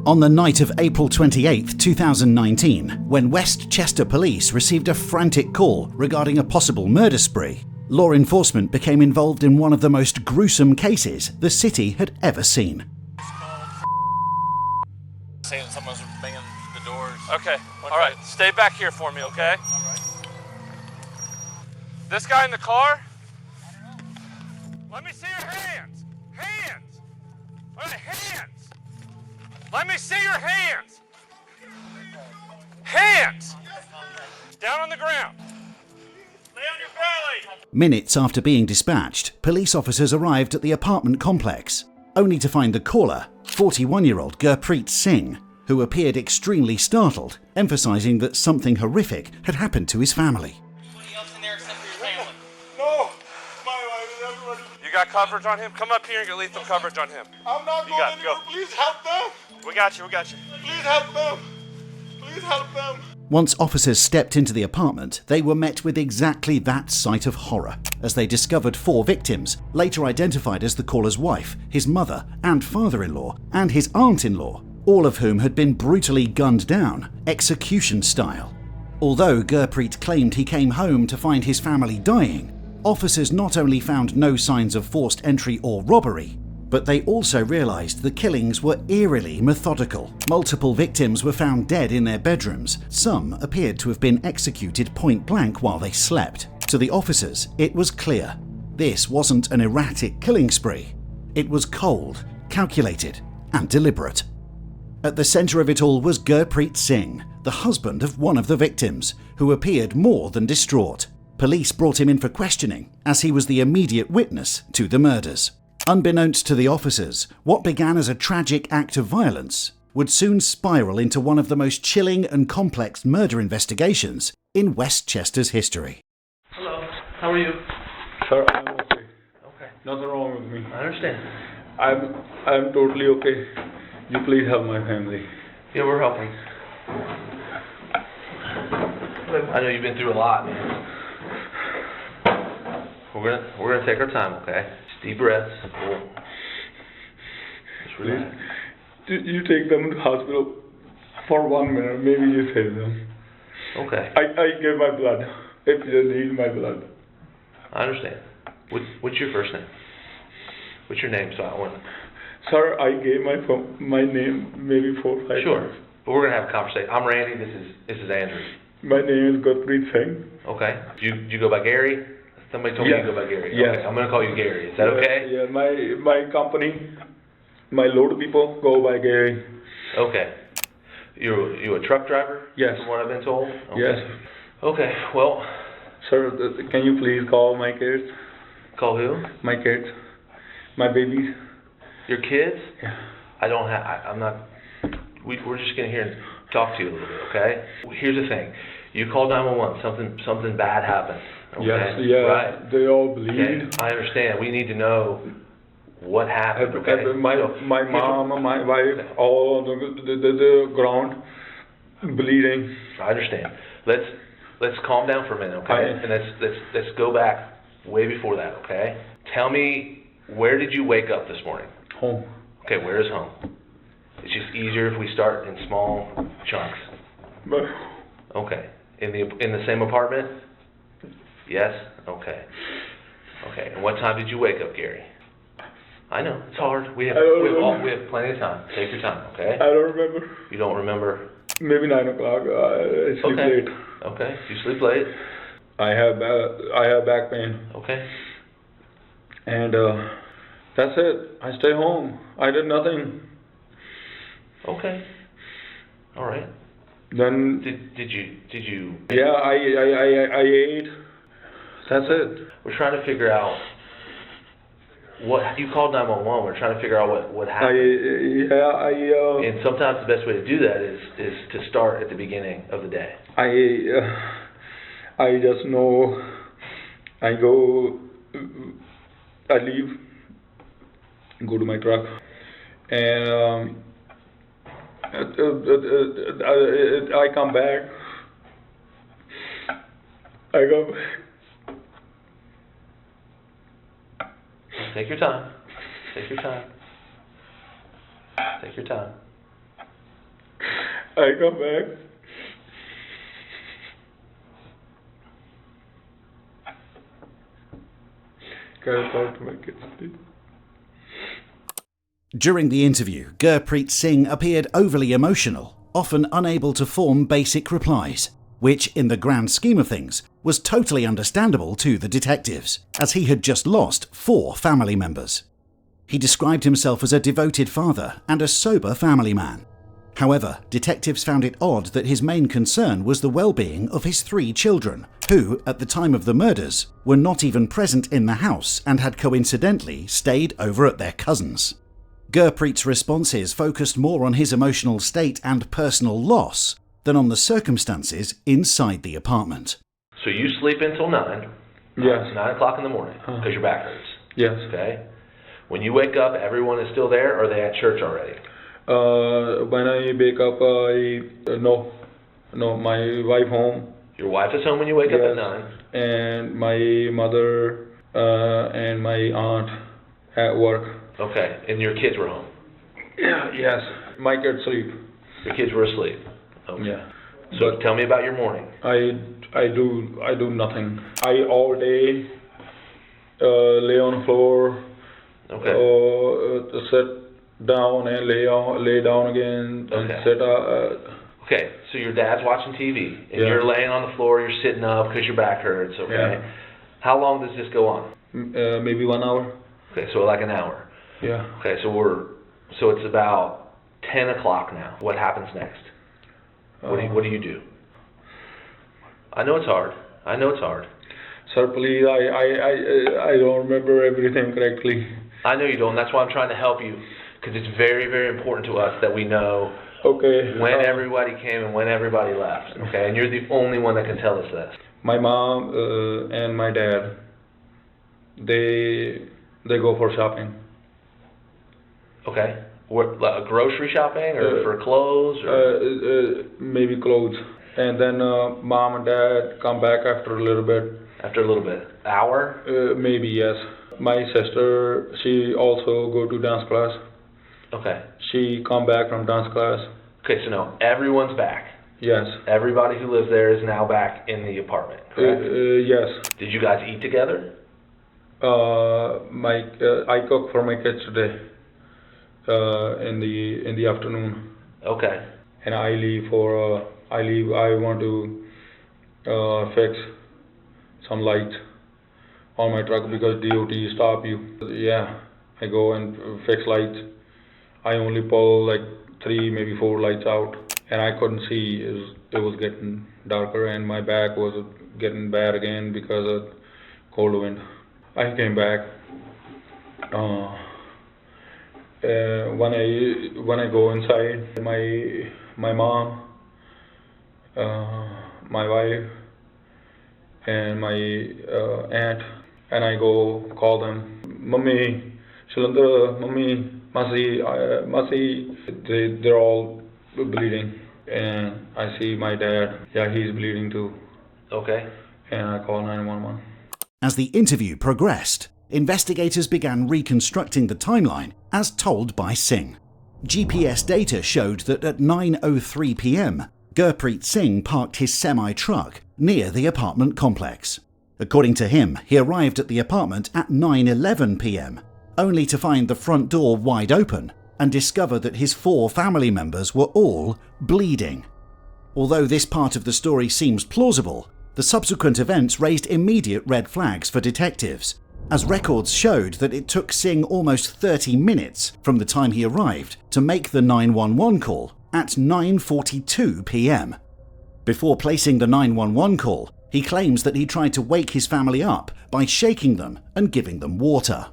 On the night of April 28, 2019, when Westchester police received a frantic call regarding a possible murder spree, law enforcement became involved in one of the most gruesome cases the city had ever seen. Saying someone's banging the doors. Okay, all right, stay back here for me, okay? All right. This guy in the car? Let me see your hands! Hands! All right, hands! Let me see your hands! Hands! Down on the ground. Lay on your belly! Minutes after being dispatched, police officers arrived at the apartment complex, only to find the caller, 41-year-old Gurpreet Singh, who appeared extremely startled, emphasizing that something horrific had happened to his family. Anybody else in there except for your family? No! My wife and everybody. You got coverage on him? Come up here and get lethal coverage on him. I'm not going anywhere. Please help them. We got you, we got you. Please help them. Please help them. Once officers stepped into the apartment, they were met with exactly that sight of horror, as they discovered 4 victims, later identified as the caller's wife, his mother and father-in-law, and his aunt-in-law, all of whom had been brutally gunned down, execution style. Although Gurpreet claimed he came home to find his family dying, officers not only found no signs of forced entry or robbery, but they also realized the killings were eerily methodical. Multiple victims were found dead in their bedrooms. Some appeared to have been executed point blank while they slept. To the officers, it was clear. This wasn't an erratic killing spree. It was cold, calculated, and deliberate. At the center of it all was Gurpreet Singh, the husband of one of the victims, who appeared more than distraught. Police brought him in for questioning, as he was the immediate witness to the murders. Unbeknownst to the officers, what began as a tragic act of violence would soon spiral into one of the most chilling and complex murder investigations in Westchester's history. Hello, how are you? Sir, I'm okay. Okay. Nothing wrong with me. I understand. I'm totally okay. You please help my family. Yeah, we're helping. I know you've been through a lot, man. We're gonna take our time, okay? Just deep breaths. Just relax. You take them to the hospital for 1 minute. Maybe you save them. Okay. I give my blood if you need my blood. I understand. What's your first name? What's your name? So I want. Sir, I gave my name maybe 4 or 5 Sure. times. But we're gonna have a conversation. I'm Randy. This is Andrew. My name is Gurpreet Singh. Okay. Do you go by Gary? Somebody told me you go by Gary. Yes. Okay. I'm gonna call you Gary. Is that okay? Yeah. My company, my load people go by Gary. Okay. You a truck driver? Yes. From what I've been told? Okay. Yes. Okay, well. Sir, can you please call my kids? Call who? My kids. My babies. Your kids? Yeah. I'm not, we're just gonna here and talk to you a little bit, okay? Here's the thing. You call 911, something bad happened. Okay? Yes, yeah. Right. They all bleed. Okay. I understand. We need to know what happened, okay? My mom and my wife, all on the ground, bleeding. I understand. Let's calm down for a minute, okay? And let's go back way before that, okay? Tell me, where did you wake up this morning? Home. Okay, where is home? It's just easier if we start in small chunks. But Okay. In the same apartment? Yes? Okay. Okay. And what time did you wake up, Gary? I know, it's hard. We have plenty of time. Take your time, okay? I don't remember. You don't remember? Maybe 9 o'clock. I sleep late. Okay. You sleep late? I have back pain. Okay. And that's it. I stay home. I did nothing. Okay. All right. Then Did you? yeah, I ate. That's it. We're trying to figure out what you called 911. We're trying to figure out what happened. And sometimes the best way to do that is to start at the beginning of the day. I just know. I leave, go to my truck, and I come back. Take your time. Take your time. Take your time. I come back. Can I talk to my kids, please? During the interview, Gurpreet Singh appeared overly emotional, often unable to form basic replies, which, in the grand scheme of things, was totally understandable to the detectives, as he had just lost 4 family members. He described himself as a devoted father and a sober family man. However, detectives found it odd that his main concern was the well-being of his 3 children, who, at the time of the murders, were not even present in the house and had coincidentally stayed over at their cousins'. Gurpreet's responses focused more on his emotional state and personal loss than on the circumstances inside the apartment. So you sleep until 9? Yes. 9 o'clock in the morning, because your back hurts? Yes. Okay. When you wake up, everyone is still there, or are they at church already? When I wake up, no, my wife home. Your wife is home when you wake up at 9? And my mother and my aunt at work. Okay, and your kids were home? Yeah, yes. My kids sleep. Your kids were asleep? Okay. Yeah. So But tell me about your morning. I do nothing. I all day lay on the floor. Okay. Sit down and lay down again and Okay. sit. Okay, so your dad's watching TV, and Yeah. you're laying on the floor, you're sitting up because your back hurts, okay? Yeah. How long does this go on? Maybe 1 hour. Okay, so like an hour. Yeah. Okay, so it's about 10 o'clock now. What happens next? What do you do? I know it's hard. Sir, please, I don't remember everything correctly. I know you don't. That's why I'm trying to help you, because it's very, very important to us that we know Okay. when everybody came and when everybody left. Okay, and you're the only one that can tell us this. My mom and my dad, they go for shopping. Okay, what, like grocery shopping or for clothes? Or? Maybe clothes. And then mom and dad come back after a little bit. After a little bit, hour? Maybe yes. My sister, she also go to dance class. Okay. She come back from dance class. Okay, so now everyone's back. Yes. Everybody who lives there is now back in the apartment, correct? Yes. Did you guys eat together? I cook for my kids today. In the afternoon. Okay. And I leave for I want to fix some light on my truck because DOT stop you. Yeah, I go and fix lights. I only pull like 3, maybe 4 lights out, and I couldn't see. It was getting darker, and my back was getting bad again because of cold wind. I came back. When I go inside, my mom, my wife, and my aunt, and I go call them, Mummy, Shalandra, Mummy, Masi, they're all bleeding, and I see my dad, yeah, he's bleeding too. Okay. And I call 911. As the interview progressed, investigators began reconstructing the timeline as told by Singh. GPS data showed that at 9:03 p.m, Gurpreet Singh parked his semi-truck near the apartment complex. According to him, he arrived at the apartment at 9:11 p.m, only to find the front door wide open and discover that his 4 family members were all bleeding. Although this part of the story seems plausible, the subsequent events raised immediate red flags for detectives, as records showed that it took Singh almost 30 minutes from the time he arrived to make the 911 call at 9:42 p.m. Before placing the 911 call, he claims that he tried to wake his family up by shaking them and giving them water.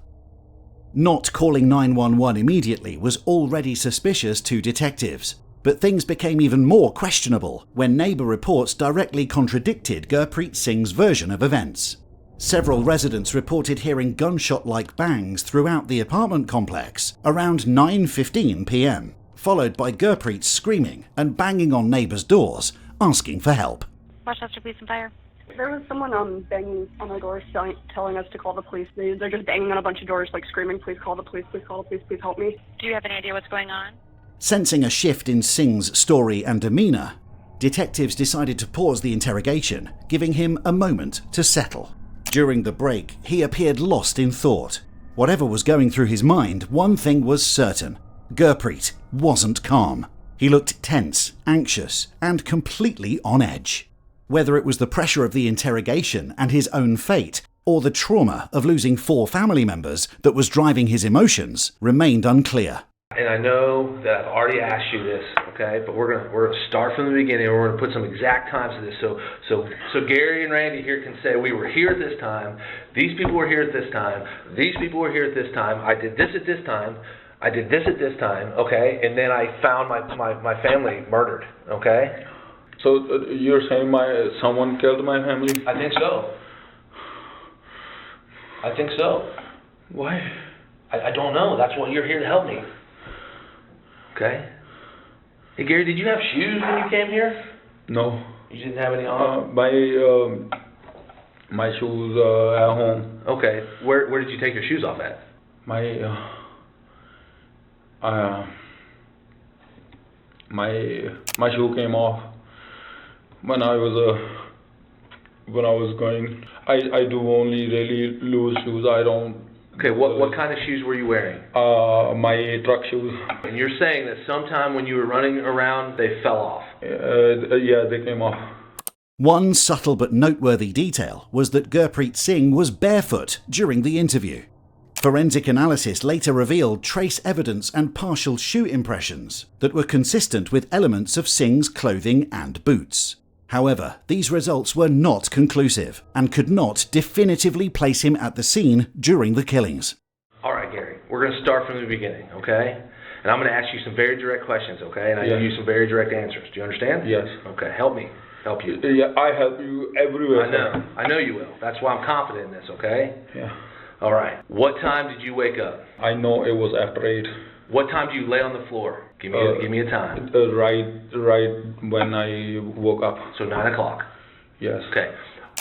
Not calling 911 immediately was already suspicious to detectives, but things became even more questionable when neighbour reports directly contradicted Gurpreet Singh's version of events. Several residents reported hearing gunshot-like bangs throughout the apartment complex around 9:15 p.m, followed by Gurpreet screaming and banging on neighbours' doors, asking for help. Westchester Police and Fire. There was someone banging on our doors telling us to call the police. They're just banging on a bunch of doors, like screaming, please call the police, please call the police, please help me. Do you have any idea what's going on? Sensing a shift in Singh's story and demeanour, detectives decided to pause the interrogation, giving him a moment to settle. During the break, he appeared lost in thought. Whatever was going through his mind, one thing was certain. Gurpreet wasn't calm. He looked tense, anxious, and completely on edge. Whether it was the pressure of the interrogation and his own fate, or the trauma of losing 4 family members that was driving his emotions, remained unclear. And I know that I've already asked you this, okay? But we're gonna start from the beginning. We're gonna put some exact times to this, so Gary and Randy here can say we were here at this time. These people were here at this time. These people were here at this time. I did this at this time. I did this at this time, okay? And then I found my family murdered, okay? So you're saying someone killed my family? I think so. I think so. Why? I don't know. That's why you're here to help me. Okay. Hey Gary, did you have shoes when you came here? No. You didn't have any on? My shoes at home. Okay. Where did you take your shoes off at? My shoe came off when I was going. I do only really loose shoes. I don't. Okay, what kind of shoes were you wearing? My truck shoes. And you're saying that sometime when you were running around, they fell off? Yeah, they came off. One subtle but noteworthy detail was that Gurpreet Singh was barefoot during the interview. Forensic analysis later revealed trace evidence and partial shoe impressions that were consistent with elements of Singh's clothing and boots. However, these results were not conclusive and could not definitively place him at the scene during the killings. All right, Gary, we're going to start from the beginning, okay? And I'm going to ask you some very direct questions, okay? And I give you some very direct answers. Do you understand? Yes. Okay, help me. Help you. Yeah, I help you everywhere. I know you will. That's why I'm confident in this, okay? Yeah. All right. What time did you wake up? I know it was after 8. What time did you lay on the floor? Give me a time. Right when I woke up. So 9 o'clock. Yes. Okay.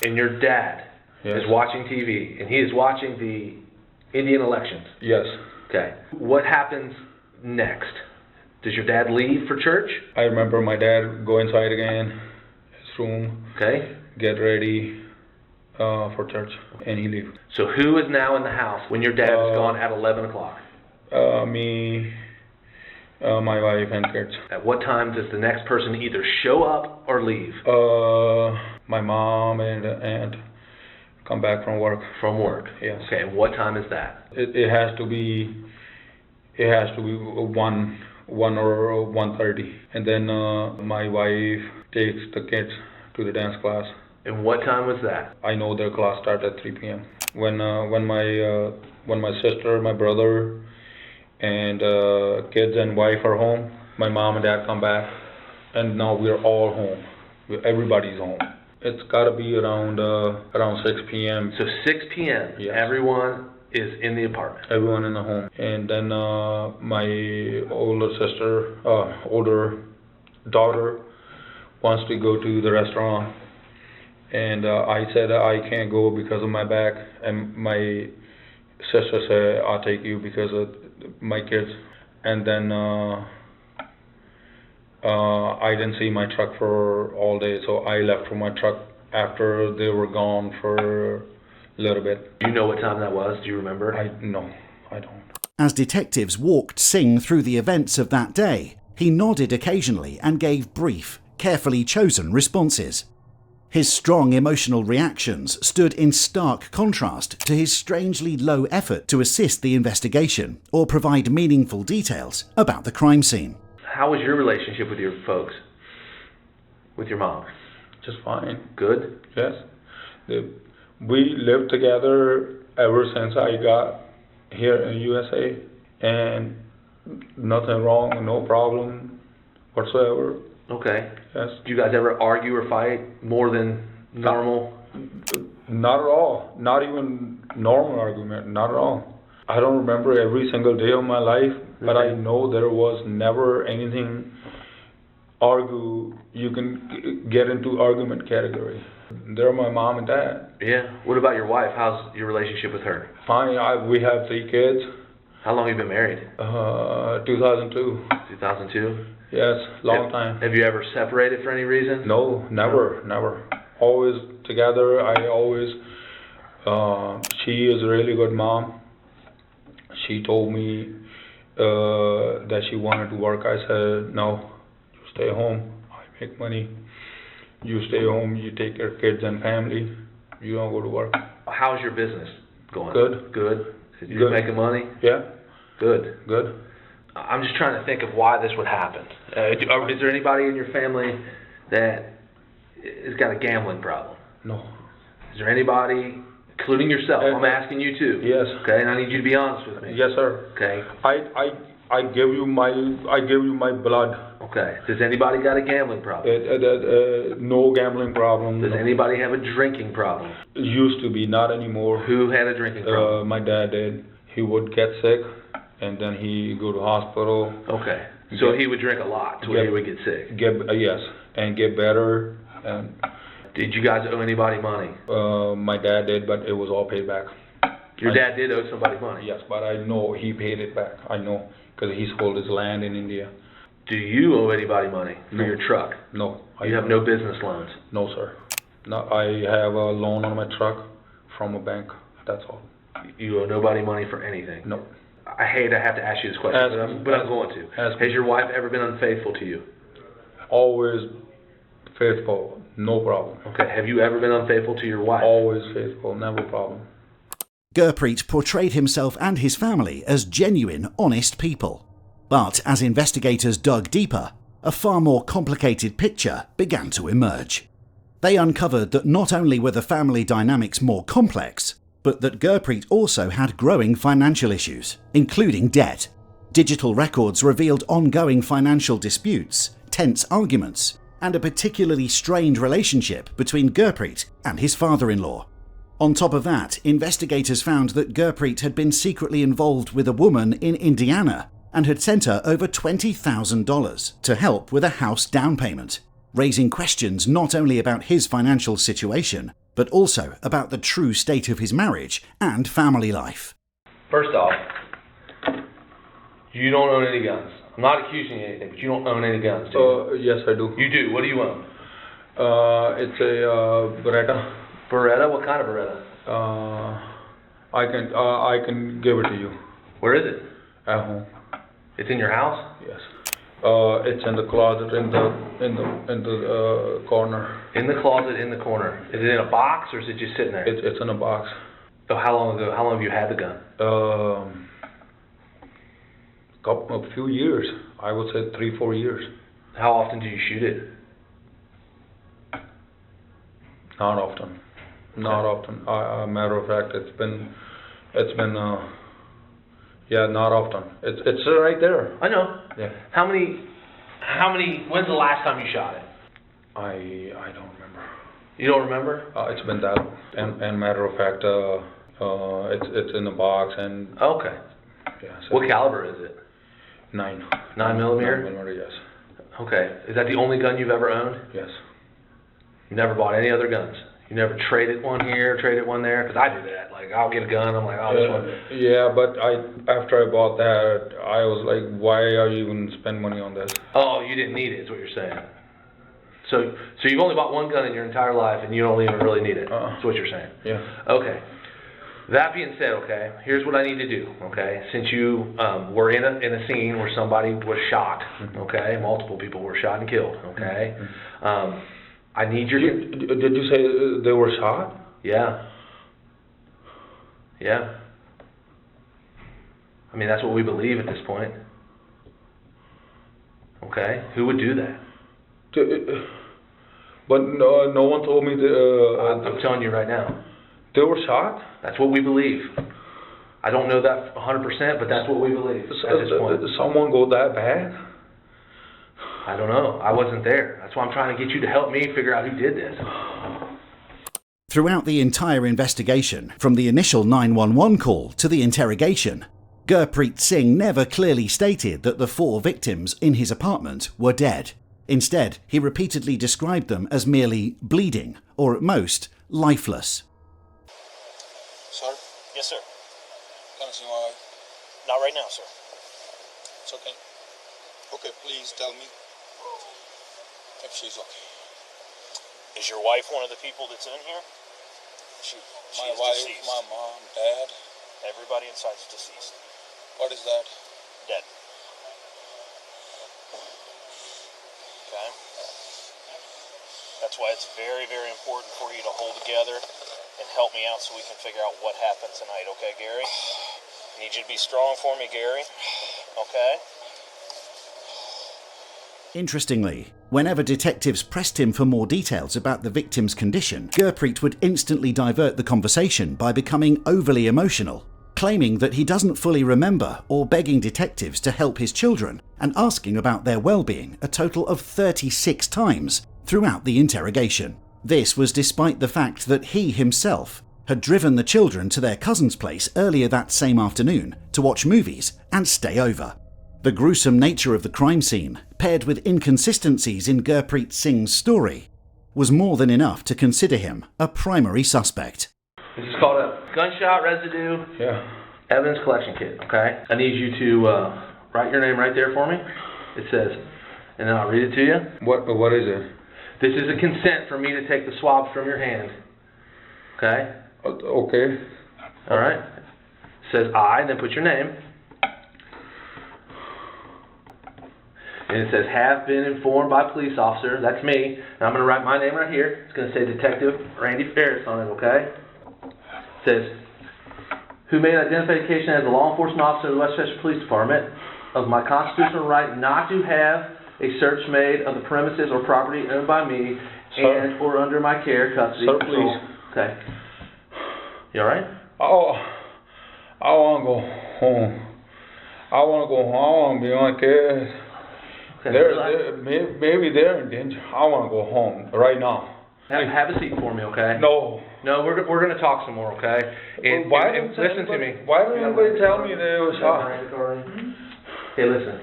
And your dad is watching TV, and he is watching the Indian elections. Yes. Okay. What happens next? Does your dad leave for church? I remember my dad go inside again, his room. Okay. Get ready for church, and he leave. So who is now in the house when your dad is gone at 11 o'clock? Me, my wife, and kids. At what time does the next person either show up or leave? My mom and aunt come back from work. From work. Yes. Okay. And what time is that? It has to be 1 or 1:30, and then my wife takes the kids to the dance class. And what time was that? I know their class starts at 3 p.m. When my sister, my brother, and kids and wife are home, my mom and dad come back, and now we're all home. Everybody's home. It's got to be around 6 p.m. So 6 p.m. Yes. Everyone is in the apartment. Everyone in the home, and then my older daughter wants to go to the restaurant. And I said I can't go because of my back, and my sister said I'll take you because of my kids. And then I didn't see my truck for all day, so I left for my truck after they were gone for a little bit. Do you know what time that was? Do you remember? No, I don't. As detectives walked Singh through the events of that day, he nodded occasionally and gave brief, carefully chosen responses. His strong emotional reactions stood in stark contrast to his strangely low effort to assist the investigation or provide meaningful details about the crime scene. How was your relationship with your folks? With your mom? Just fine. Good? Yes. We lived together ever since I got here in USA, and nothing wrong, no problem whatsoever. Okay. Yes. Do you guys ever argue or fight more than normal? Not at all. Not even normal argument. Not at all. I don't remember every single day of my life, but I know there was never anything you can get into argument category. They're my mom and dad. Yeah. What about your wife? How's your relationship with her? Fine. We have 3 kids. How long have you been married? 2002. 2002? Yes, long time. Have you ever separated for any reason? No, never. Always together. I always. She is a really good mom. She told me that she wanted to work. I said, no, you stay home. I make money. You stay home. You take care of kids and family. You don't go to work. How's your business going? Good. Good. You're making money? Yeah. Good. Good. I'm just trying to think of why this would happen. Is there anybody in your family that has got a gambling problem? No. Is there anybody, including yourself? I'm asking you too. Yes. Okay, and I need you to be honest with me. Yes, sir. Okay. I give you my blood. Okay. Does anybody got a gambling problem? No gambling problem. Does anybody have a drinking problem? It used to be, not anymore. Who had a drinking problem? My dad did. He would get sick, and then he go to hospital. Okay. So he would drink a lot to where he would get sick. Yes, and get better. And did you guys owe anybody money? My dad did, but it was all paid back. Your dad did owe somebody money? Yes, but I know he paid it back. I know, because he sold his land in India. Do you owe anybody money for your truck? No. You have no business loans? No, sir. No, I have a loan on my truck from a bank. That's all. You owe nobody money for anything? No. I hate I have to ask you this question, but I'm going to. Has your wife ever been unfaithful to you? Always faithful, no problem. Okay, have you ever been unfaithful to your wife? Always faithful, never problem. Gurpreet portrayed himself and his family as genuine, honest people. But as investigators dug deeper, a far more complicated picture began to emerge. They uncovered that not only were the family dynamics more complex, but that Gurpreet also had growing financial issues, including debt. Digital records revealed ongoing financial disputes, tense arguments, and a particularly strained relationship between Gurpreet and his father-in-law. On top of that, investigators found that Gurpreet had been secretly involved with a woman in Indiana and had sent her over $20,000 to help with a house down payment, raising questions not only about his financial situation, but also about the true state of his marriage and family life. First off, you don't own any guns. I'm not accusing you of anything, but you don't own any guns, do you? Yes, I do. You do? What do you own? It's a Beretta. Beretta? What kind of Beretta? I can give it to you. Where is it? At home. It's in your house? Yes. It's in the closet in the corner. In the closet in the corner. Is it in a box or is it just sitting there? It's in a box. So how long ago? How long have you had the gun? A few years. I would say 3-4 years. How often do you shoot it? Not often. Not often. Matter of fact, it's been not often. It's right there. I know. Yeah. How many? When's the last time you shot it? I don't remember. You don't remember? It's been that. And matter of fact, it's in the box and. Okay. Yeah. So what caliber is it? 9. 9 millimeter? 9 millimeter, yes. Okay. Is that the only gun you've ever owned? Yes. You never bought any other guns? You never traded one here, traded one there? Because I do that. Like, I'll get a gun, I'm like, oh, this one. Yeah, but after I bought that, I was like, why are you even spend money on this? Oh, you didn't need it, is what you're saying. So you've only bought one gun in your entire life, and you don't even really need it. That's what you're saying. Yeah. Okay. That being said, okay, here's what I need to do, okay? Since you were in a scene where somebody was shot, okay? Multiple people were shot and killed, okay? I need your... Did you say they were shot? Yeah. Yeah. I mean, that's what we believe at this point. Okay? Who would do that? But no one told me I'm telling you right now. They were shot? That's what we believe. I don't know that 100%, but that's what we believe at this point. Did someone go that bad? I don't know. I wasn't there. That's why I'm trying to get you to help me figure out who did this. Throughout the entire investigation, from the initial 911 call to the interrogation, Gurpreet Singh never clearly stated that the 4 victims in his apartment were dead. Instead, he repeatedly described them as merely bleeding, or at most, lifeless. Sir? Yes, sir. Come see my wife. Not right now, sir. It's okay. Okay, please tell me if she's okay. Is your wife one of the people that's in here? She My is wife, deceased. my mom, dad. Everybody inside is deceased. What is that? Dead. Okay? That's why it's very, very important for you to hold together and help me out so we can figure out what happened tonight, okay, Gary? I need you to be strong for me, Gary. Okay? Interestingly, whenever detectives pressed him for more details about the victim's condition, Gurpreet would instantly divert the conversation by becoming overly emotional, claiming that he doesn't fully remember or begging detectives to help his children and asking about their well-being a total of 36 times throughout the interrogation. This was despite the fact that he himself had driven the children to their cousin's place earlier that same afternoon to watch movies and stay over. The gruesome nature of the crime scene, paired with inconsistencies in Gurpreet Singh's story, was more than enough to consider him a primary suspect. This is called a gunshot residue evidence collection kit, okay? I need you to write your name right there for me. It says, and then I'll read it to you. What is it? This is a consent for me to take the swabs from your hand, okay? Okay. All right. It says I, then put your name. And it says, have been informed by police officer. That's me. And I'm going to write my name right here. It's going to say Detective Randy Ferris on it, okay? It says, who made identification as a law enforcement officer of the Westchester Police Department of my constitutional right not to have a search made of the premises or property owned by me and or under my care, custody, sir, control. please. Okay. You all right? Oh, I want to go home. I want to go home. I want to be on care. Maybe they're in danger. I want to go home right now. Have a seat for me, okay? No. No, we're going to talk some more, okay? And listen to me. Why didn't anybody tell me they was shot? Okay, listen.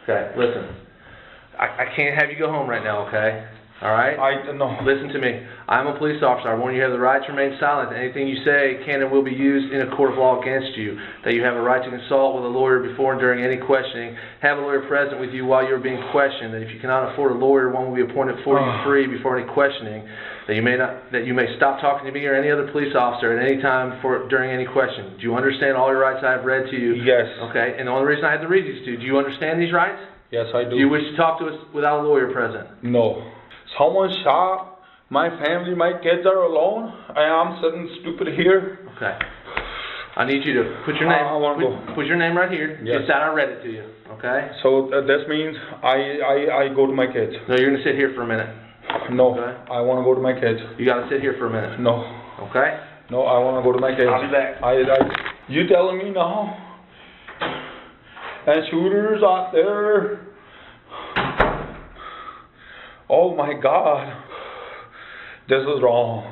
Okay, listen. I can't have you go home right now, okay? All right? No. Listen to me. I'm a police officer. I warn you have the right to remain silent. Anything you say can and will be used in a court of law against you. That you have a right to consult with a lawyer before and during any questioning. Have a lawyer present with you while you're being questioned. That if you cannot afford a lawyer, one will be appointed for you free before any questioning. That you may stop talking to me or any other police officer at any time during any question. Do you understand all your rights I have read to you? Yes. Okay. And the only reason I had to read these to you, do you understand these rights? Yes, I do. Do you wish to talk to us without a lawyer present? No. Someone shot my family, my kids are alone, and I'm sitting stupid here. Okay. I need you to put your name. Put your name right here. Yes. Just that I read it to you. Okay. So this means I go to my kids. No, you're gonna sit here for a minute. No. Okay. I want to go to my kids. You gotta sit here for a minute. No. Okay. No, I want to go to my kids. I'll be back. You telling me now? And shooters out there. Oh my God, this is wrong.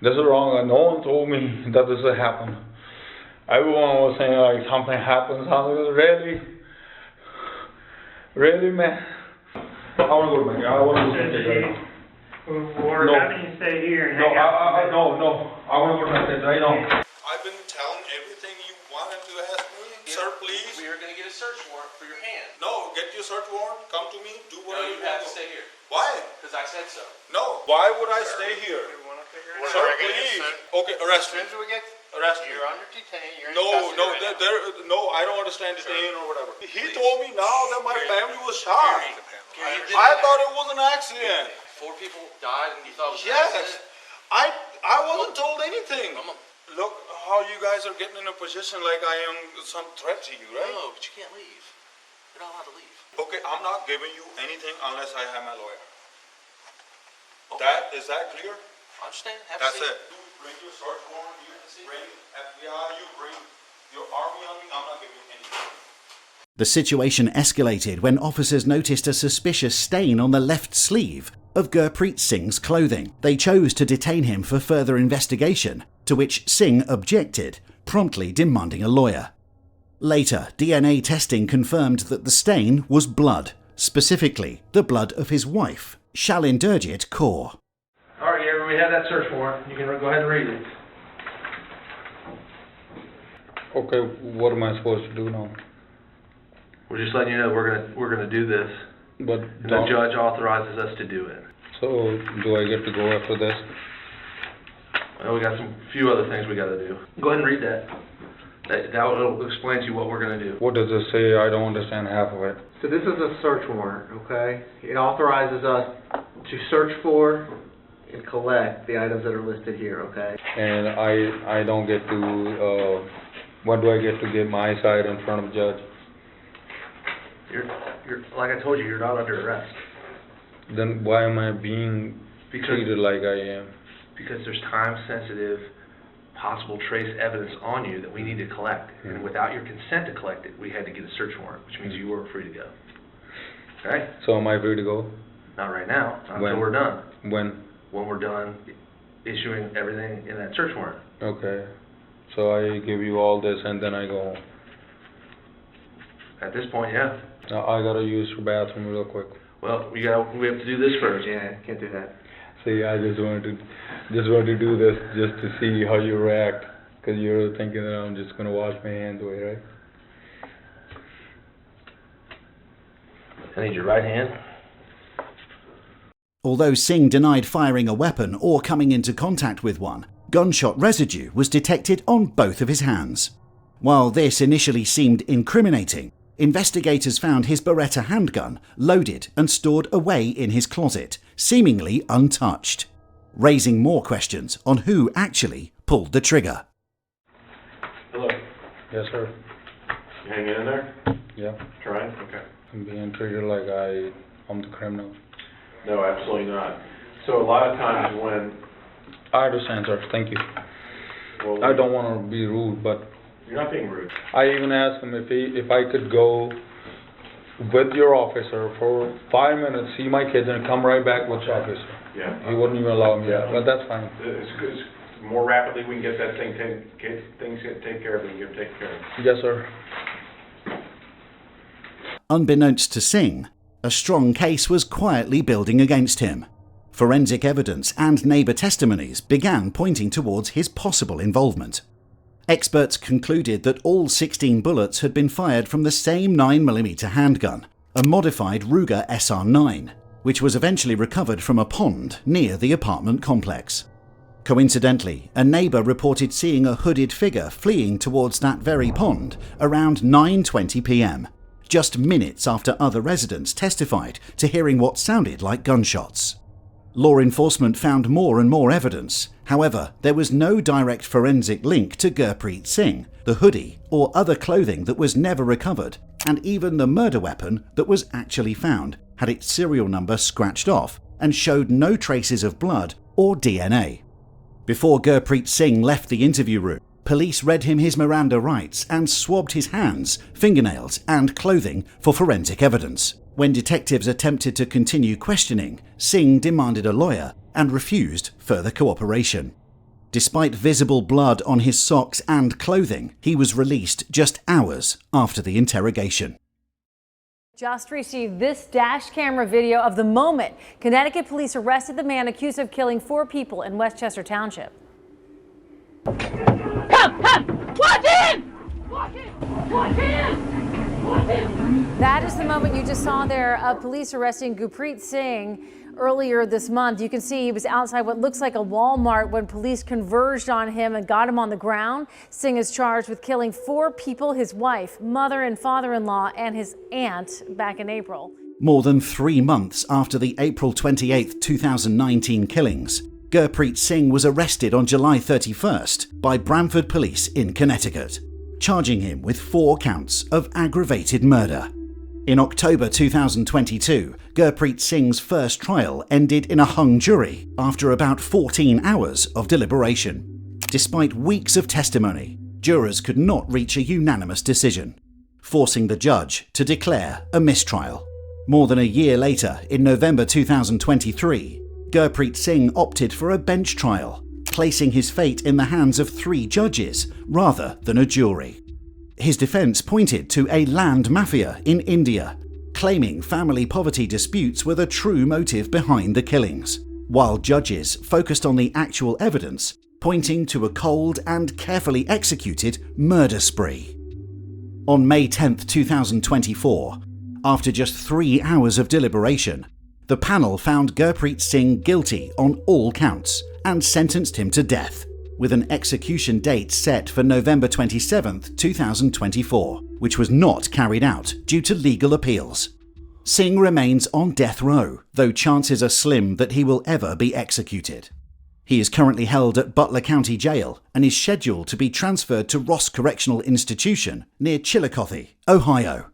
This is wrong. And no one told me that this would happen. Everyone was saying like something happens. I was really, man. I want to go to my. I want to go to my kids right now. We're having you stay here and hang No. out. I want to go to my kids right now. I've been telling everything you wanted to ask me. Sir, please. We are gonna get a search warrant for your hand. No, get your search warrant. Come to me. Do whatever No, you have to stay here. Why? Because I said so. No. Why would I stay here? Sir, please. Okay, arrest me. Arrest me. You're under detain. You're in No, custody right now. no, I don't understand detain or whatever. He told me now that my family was shot. I thought it was an accident. 4 people died and you thought it was an Yes. accident? I wasn't told anything. Look how you guys are getting in a position like I am some threat to you, right? No, but you can't leave. You're not allowed to leave. Okay, I'm not giving you anything unless I have my lawyer. Okay. Is that clear? I understand. Have That's a seat. it. You bring your search warrant, you bring FBI, you bring your army on me, I'm not giving you anything. The situation escalated when officers noticed a suspicious stain on the left sleeve of Gurpreet Singh's clothing. They chose to detain him for further investigation, to which Singh objected, promptly demanding a lawyer. Later, DNA testing confirmed that the stain was blood, specifically the blood of his wife, Shalinderjit Kaur. All right, Gary, we have that search warrant. You can go ahead and read it. Okay, what am I supposed to do now? We're just letting you know we're gonna do this. But And the judge authorizes us to do it. So, do I get to go after this? Well, we got some few other things we gotta do. Go ahead and read that. That will explain to you what we're gonna do. What does it say? I don't understand half of it. So this is a search warrant, okay? It authorizes us to search for and collect the items that are listed here, okay? And I don't get to, when do I get to get my side in front of the judge? You're like I told you, you're not under arrest. Then why am I being treated like I am? Because there's time-sensitive, possible trace evidence on you that we need to collect. And without your consent to collect it, we had to get a search warrant, which means you were free to go. Okay? So am I free to go? Not right now, not When? until we're done. When? When we're done issuing everything in that search warrant. Okay. So I give you all this and then I go home. At this point, yeah. Now I gotta use your bathroom real quick. Well, we have to do this first. Yeah, can't do that. See, I just wanted to do this just to see how you react, because you're thinking that I'm just gonna wash my hands away, right? I need your right hand. Although Singh denied firing a weapon or coming into contact with one, gunshot residue was detected on both of his hands. While this initially seemed incriminating, investigators found his Beretta handgun loaded and stored away in his closet, seemingly untouched, raising more questions on who actually pulled the trigger. Hello. Yes, sir. You hanging in there? Yeah. Trying? Okay. I'm being treated like I'm the criminal. No, absolutely not. So a lot of times when... I understand, sir. Thank you. Well, I don't want to be rude, but... You're not being rude. I even asked him if I could go with your officer for 5 minutes, see my kids, and come right back with the officer. Yeah. He wouldn't even allow me that, but that's fine. It's good. More rapidly we can get that thing take care of it, we can get it taken care of. Yes, sir. Unbeknownst to Singh, a strong case was quietly building against him. Forensic evidence and neighbour testimonies began pointing towards his possible involvement. Experts concluded that all 16 bullets had been fired from the same 9mm handgun, a modified Ruger SR9, which was eventually recovered from a pond near the apartment complex. Coincidentally, a neighbour reported seeing a hooded figure fleeing towards that very pond around 9:20 p.m, just minutes after other residents testified to hearing what sounded like gunshots. Law enforcement found more and more evidence. However, there was no direct forensic link to Gurpreet Singh, the hoodie or other clothing that was never recovered, and even the murder weapon that was actually found had its serial number scratched off and showed no traces of blood or DNA. Before Gurpreet Singh left the interview room, police read him his Miranda rights and swabbed his hands, fingernails and clothing for forensic evidence. When detectives attempted to continue questioning, Singh demanded a lawyer and refused further cooperation. Despite visible blood on his socks and clothing, he was released just hours after the interrogation. Just received this dash camera video of the moment Connecticut police arrested the man accused of killing 4 people in Westchester Township. Come! Watch him! Watch him! Watch him! Watch him! That is the moment you just saw there of police arresting Gurpreet Singh earlier this month. You can see he was outside what looks like a Walmart when police converged on him and got him on the ground. Singh is charged with killing 4 people, his wife, mother and father-in-law, and his aunt back in April. More than 3 months after the April 28, 2019 killings, Gurpreet Singh was arrested on July 31st by Bramford Police in Connecticut, charging him with 4 counts of aggravated murder. In October 2022, Gurpreet Singh's first trial ended in a hung jury after about 14 hours of deliberation. Despite weeks of testimony, jurors could not reach a unanimous decision, forcing the judge to declare a mistrial. More than a year later, in November 2023, Gurpreet Singh opted for a bench trial, placing his fate in the hands of 3 judges rather than a jury. His defense pointed to a land mafia in India, claiming family poverty disputes were the true motive behind the killings, while judges focused on the actual evidence, pointing to a cold and carefully executed murder spree. On May 10, 2024, after just 3 hours of deliberation, the panel found Gurpreet Singh guilty on all counts and sentenced him to death, with an execution date set for November 27, 2024, which was not carried out due to legal appeals. Singh remains on death row, though chances are slim that he will ever be executed. He is currently held at Butler County Jail and is scheduled to be transferred to Ross Correctional Institution near Chillicothe, Ohio.